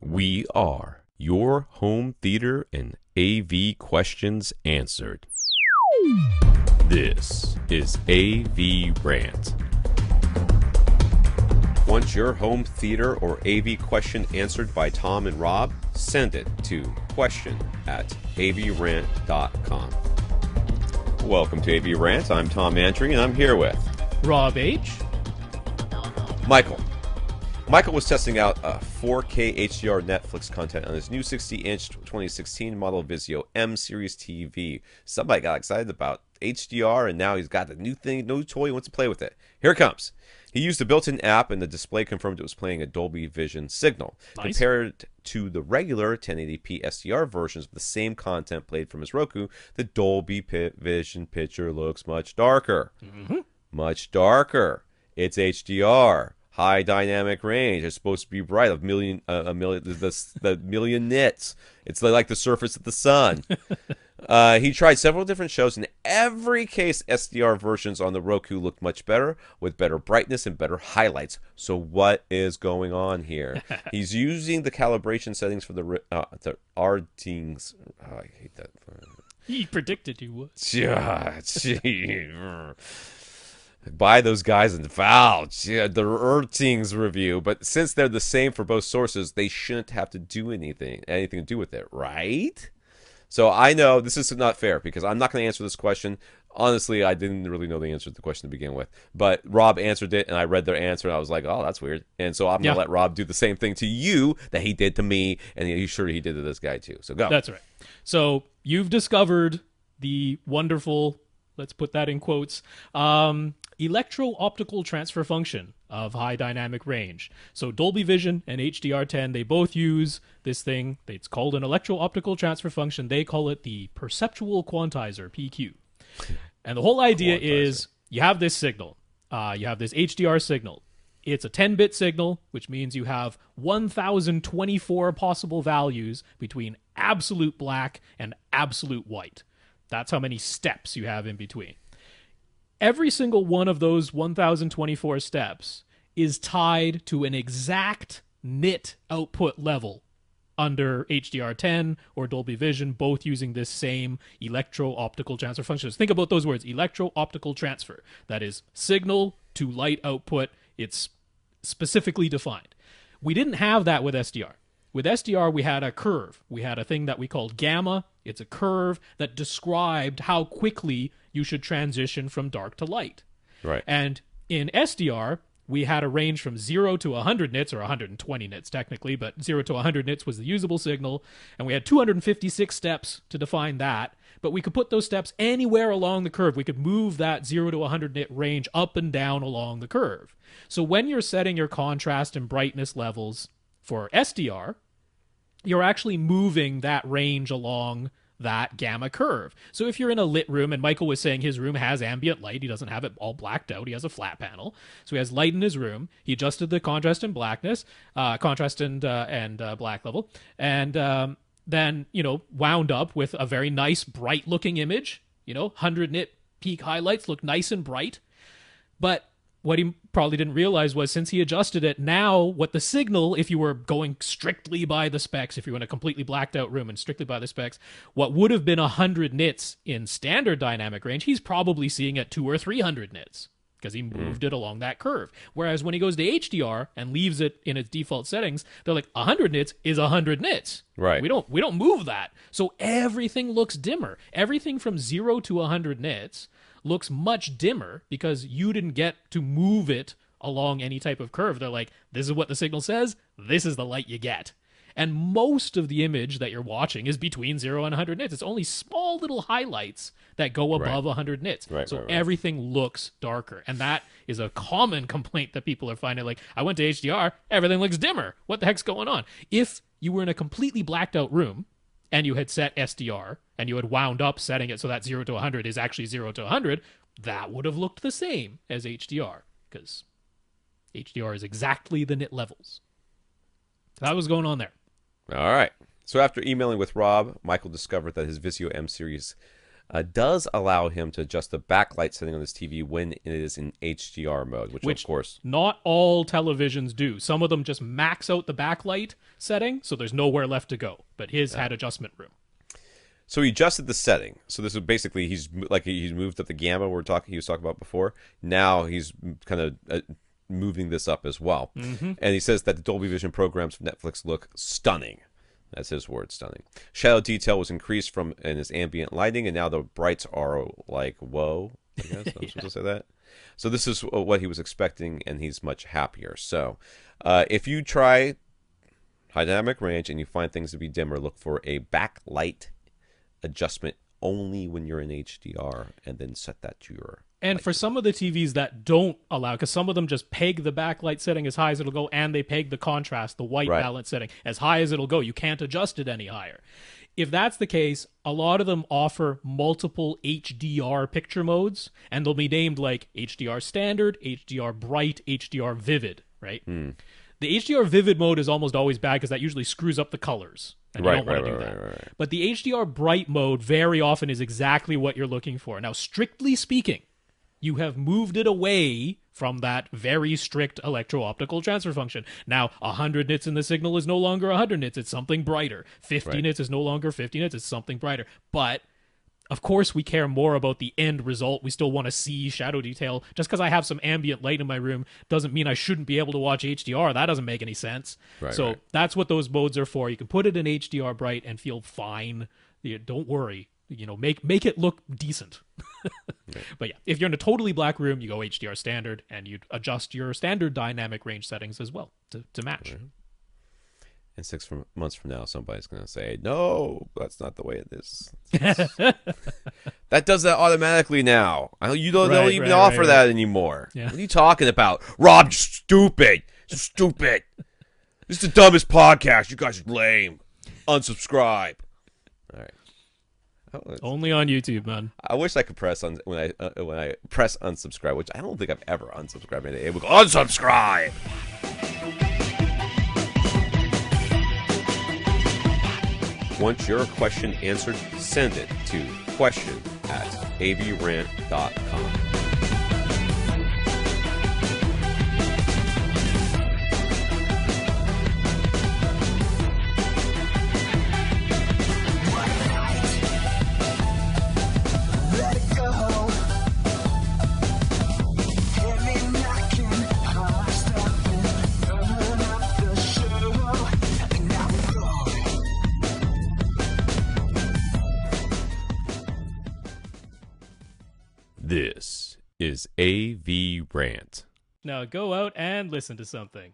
We are your home theater and AV questions answered. This is AVRant. Want your home theater or AV question answered by Tom and Rob? Send it to question@avrant.com. Welcome to AVRant. I'm Tom Andry, and I'm here with Rob H. Michael. Michael was testing out 4K HDR Netflix content on his new 60-inch 2016 model Vizio M Series TV. Somebody got excited about HDR, and now he's got the new toy, he wants to play with it. Here it comes. He used the built-in app, and the display confirmed it was playing a Dolby Vision signal. Nice. Compared to the regular 1080p SDR versions of the same content played from his Roku, the Dolby Vision picture looks much darker. Much darker. It's HDR. High dynamic range. It's supposed to be bright. The million nits. It's like the surface of the sun. He tried several different shows. In every case, SDR versions on the Roku looked much better, with better brightness and better highlights. So what is going on here? He's using the calibration settings for the Artings. Oh, I hate that. He predicted you would. Buy those guys in Vouch, the Ertings review. But since they're the same for both sources, they shouldn't have to do anything to do with it, right? So I know this is not fair because I'm not going to answer this question. Honestly, I didn't really know the answer to the question to begin with. But Rob answered it, and I read their answer, and I was like, oh, that's weird. And so I'm going to let Rob do the same thing to you that he did to me, and he's sure he did to this guy too. So go. That's right. So you've discovered the wonderful, let's put that in quotes, electro-optical transfer function of high dynamic range. So Dolby Vision and HDR10, they both use this thing. It's called an electro-optical transfer function. They call it the perceptual quantizer, PQ. And the whole idea is you have this signal. You have this HDR signal. It's a 10-bit signal, which means you have 1,024 possible values between absolute black and absolute white. That's how many steps you have in between. Every single one of those 1,024 steps is tied to an exact nit output level under HDR10 or Dolby Vision, both using this same electro-optical transfer function. Think about those words, electro-optical transfer. That is signal to light output. It's specifically defined. We didn't have that with SDR. With SDR, we had a curve. We had a thing that we called gamma. It's a curve that described how quickly you should transition from dark to light. Right. And in SDR, we had a range from 0 to 100 nits, or 120 nits technically, but 0 to 100 nits was the usable signal. And we had 256 steps to define that. But we could put those steps anywhere along the curve. We could move that 0 to 100 nit range up and down along the curve. So when you're setting your contrast and brightness levels for SDR, you're actually moving that range along that gamma curve. So if you're in a lit room, and Michael was saying his room has ambient light, he doesn't have it all blacked out, he has a flat panel, so he has light in his room. He adjusted the contrast and blackness, contrast and black level, and then wound up with a very nice bright looking image. 100 nit peak highlights look nice and bright. But what he probably didn't realize was, since he adjusted it, now what the signal, if you were going strictly by the specs, if you were in a completely blacked out room and strictly by the specs, what would have been 100 nits in standard dynamic range, he's probably seeing at 200 or 300 nits because he moved it along that curve. Whereas when he goes to HDR and leaves it in its default settings, they're like, 100 nits is 100 nits. Right. We don't move that. So everything looks dimmer. Everything from 0 to 100 nits looks much dimmer because you didn't get to move it along any type of curve. They're like, this is what the signal says, this is the light you get. And most of the image that you're watching is between 0 and 100 nits. It's only small little highlights that go above 100 nits. So everything looks darker. And that is a common complaint that people are finding. Like, I went to HDR, everything looks dimmer. What the heck's going on? If you were in a completely blacked out room and you had set SDR, and you had wound up setting it so that 0 to 100 is actually 0 to 100, that would have looked the same as HDR, because HDR is exactly the nit levels. So that was going on there. All right. So after emailing with Rob, Michael discovered that his Vizio M Series does allow him to adjust the backlight setting on his TV when it is in HDR mode, which of course, not all televisions do. Some of them just max out the backlight setting, so there's nowhere left to go. But his had adjustment room. so he adjusted the setting. So this is basically he's moved up the gamma he was talking about before. Now he's kind of moving this up as well. And he says that the Dolby Vision programs from Netflix look stunning. That's his word, stunning. Shadow detail was increased in his ambient lighting, and now the brights are like, whoa, I guess I'm supposed to say that. So this is what he was expecting, and he's much happier. So if you try high dynamic range and you find things to be dimmer, look for a backlight adjustment only when you're in HDR, and then set that to your... And for some of the TVs that don't allow, because some of them just peg the backlight setting as high as it'll go, and they peg the contrast, the white balance setting, as high as it'll go. You can't adjust it any higher. If that's the case, a lot of them offer multiple HDR picture modes, and they'll be named like HDR Standard, HDR Bright, HDR Vivid, right? The HDR Vivid mode is almost always bad because that usually screws up the colors. And you don't want to do that. Right. But the HDR Bright mode very often is exactly what you're looking for. Now, strictly speaking, you have moved it away from that very strict electro-optical transfer function. Now, 100 nits in the signal is no longer 100 nits. It's something brighter. 50 nits is no longer 50 nits. It's something brighter. But, of course, we care more about the end result. We still want to see shadow detail. Just because I have some ambient light in my room doesn't mean I shouldn't be able to watch HDR. That doesn't make any sense. So that's what those modes are for. You can put it in HDR bright and feel fine. Don't worry. Make it look decent. But yeah, if you're in a totally black room, you go HDR standard, and you adjust your standard dynamic range settings as well to match. And 6 months from now, somebody's going to say, no, that's not the way it is. That does that automatically now. You don't even offer that anymore. Yeah. What are you talking about? Rob, you're stupid. You're stupid. This is the dumbest podcast. You guys are lame. Unsubscribe. All right. Only on YouTube, man. I wish I could press on when I press unsubscribe, which I don't think I've ever unsubscribed. It would go unsubscribe. Want your question answered? Send it to question@avrant.com. This is AVRant. Now go out and listen to something.